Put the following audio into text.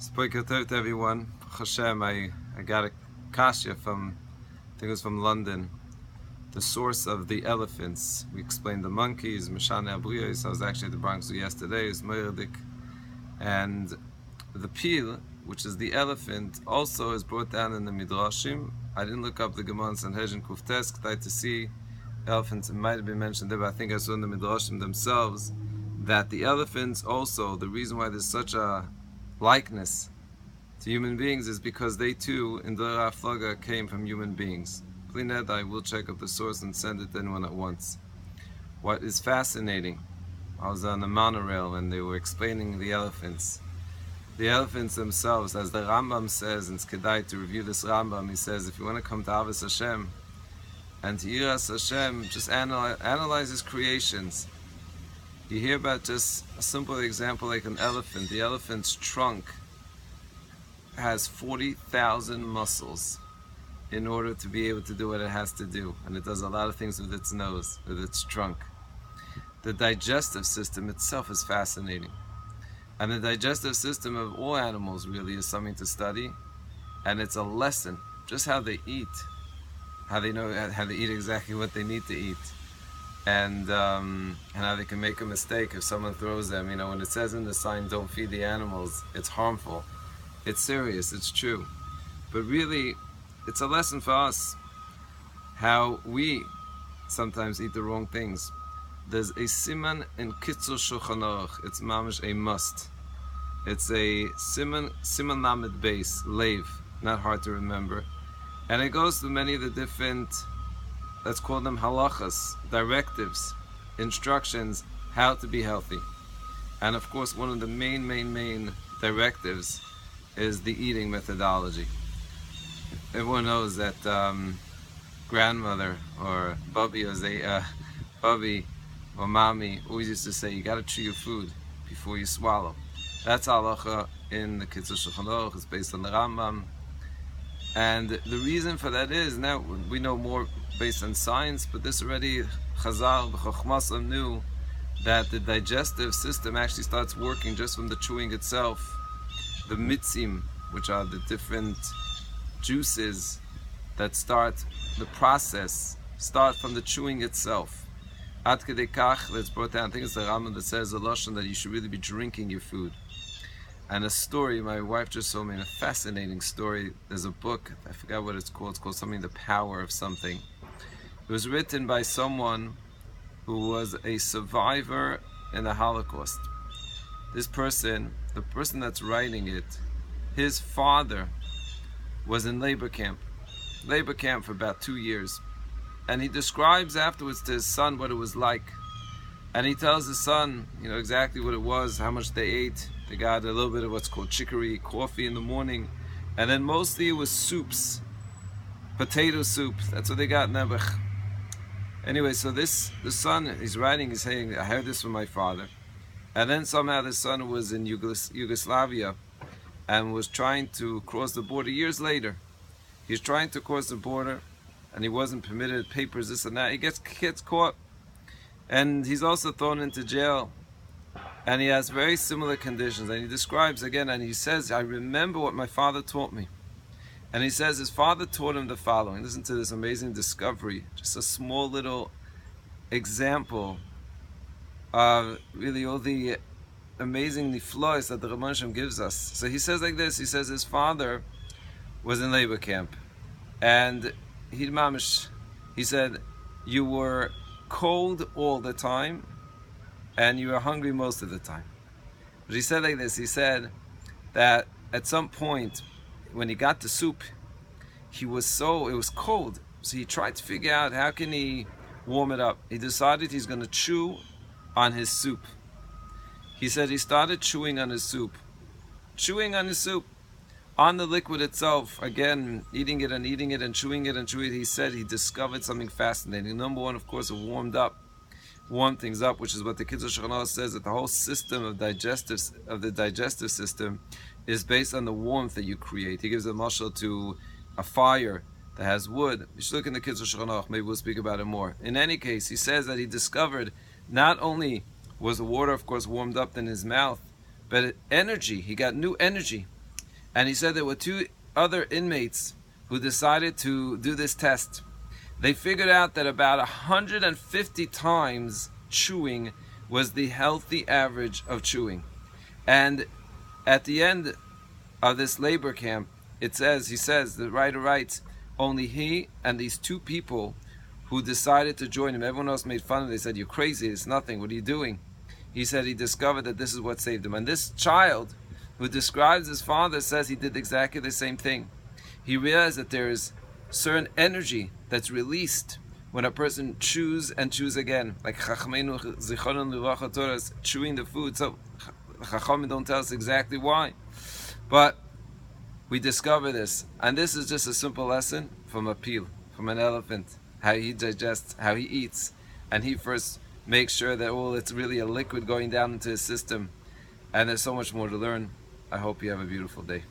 Spoiker to everyone. Hashem, I got a kasha from, I think it was from London. The source of the elephants. We explained the monkeys, Mishane Abriyos. I was actually at the Bronx yesterday, it's Meirdik. And the pil, which is the elephant, also is brought down in the Midrashim. I didn't look up the Gemara and Sanhedrin Kuftes, to see elephants. It might have been mentioned there, but I think I saw in the Midrashim themselves that the elephants also, the reason why there's such a likeness to human beings is because they too, in the Raflaga, came from human beings. Plinet, I will check up the source and send it to anyone at once. What is fascinating, I was on the monorail and they were explaining the elephants. The elephants themselves, as the Rambam says, and it's kedai to review this Rambam, he says, if you want to come to Avos Hashem and to Yiras Hashem, just analyze his creations. You hear about just a simple example like an elephant. The elephant's trunk has 40,000 muscles in order to be able to do what it has to do. And it does a lot of things with its nose, with its trunk. The digestive system itself is fascinating. And the digestive system of all animals really is something to study. And it's a lesson, just how they eat, how they know how to eat exactly what they need to eat. And how they can make a mistake if someone throws them. You know, when it says in the sign, don't feed the animals, it's harmful. It's serious, it's true. But really, it's a lesson for us, how we sometimes eat the wrong things. There's a siman in Kitzur Shulchan Aruch, it's mamish a must. It's a siman lamed base, lave, not hard to remember. And it goes through many of the different, let's call them halachas, directives, instructions, how to be healthy. And of course, one of the main directives is the eating methodology. Everyone knows that grandmother or Bubby or Mommy always used to say, you got to chew your food before you swallow. That's halacha in the Kitzur Shulchan Aruch. It's based on the Rambam. And the reason for that is, now we know more based on science, but this already, Chazal, B'chokhmasam knew that the digestive system actually starts working just from the chewing itself. The mitzim, which are the different juices that start the process, start from the chewing itself. Ad kedei kach, that's brought down, I think it's the Rambam that says the Lashon that you should really be drinking your food. And a story, my wife just told me, a fascinating story. There's a book, I forgot what it's called something, The Power of Something. It was written by someone who was a survivor in the Holocaust. This person, the person that's writing it, his father was in labor camp for about 2 years. And he describes afterwards to his son what it was like. And he tells his son, exactly what it was, how much they ate. They got a little bit of what's called chicory, coffee in the morning. And then mostly it was soups, potato soup. That's what they got in Nebuch. Anyway, so the son, he's writing, he's saying, I heard this from my father. And then somehow the son was in Yugoslavia and was trying to cross the border years later. He's trying to cross the border and he wasn't permitted, papers, this and that. He gets caught. And he's also thrown into jail. And he has very similar conditions. And he describes again, and he says, I remember what my father taught me. And he says his father taught him the following. Listen to this amazing discovery. Just a small little example of really all the amazing niflos that the Rabban Shem gives us. So he says like this, he says his father was in labor camp. And he said, you were cold all the time and you were hungry most of the time. But he said like this, he said that at some point when he got the soup, it was cold. So he tried to figure out how can he warm it up. He decided he's going to chew on his soup. He said he started chewing on his soup. On the liquid itself, again, eating it and chewing it and chewing it, he said he discovered something fascinating. Number one, of course, it warmed things up, which is what the Kitzur Shulchan Aruch says, that the whole system of the digestive system is based on the warmth that you create. He gives a mashal to a fire that has wood. You should look in the Kitzur Shulchan Aruch, maybe we'll speak about it more. In any case, he says that he discovered not only was the water, of course, warmed up in his mouth, but energy, he got new energy. And he said there were two other inmates who decided to do this test. They figured out that about 150 times chewing was the healthy average of chewing. And at the end of this labor camp, he says, the writer writes, only he and these two people who decided to join him, everyone else made fun of him. They said, you're crazy, it's nothing, what are you doing? He said he discovered that this is what saved him. And this child who describes his father says he did exactly the same thing. He realized that there is certain energy that's released when a person chews and chews again. Like Chachmeinu Zichronon Livracha Torah is chewing the food. So Chachamim don't tell us exactly why. But we discover this. And this is just a simple lesson from a peel, from an elephant. How he digests, how he eats. And he first makes sure that it's really a liquid going down into his system. And there's so much more to learn. I hope you have a beautiful day.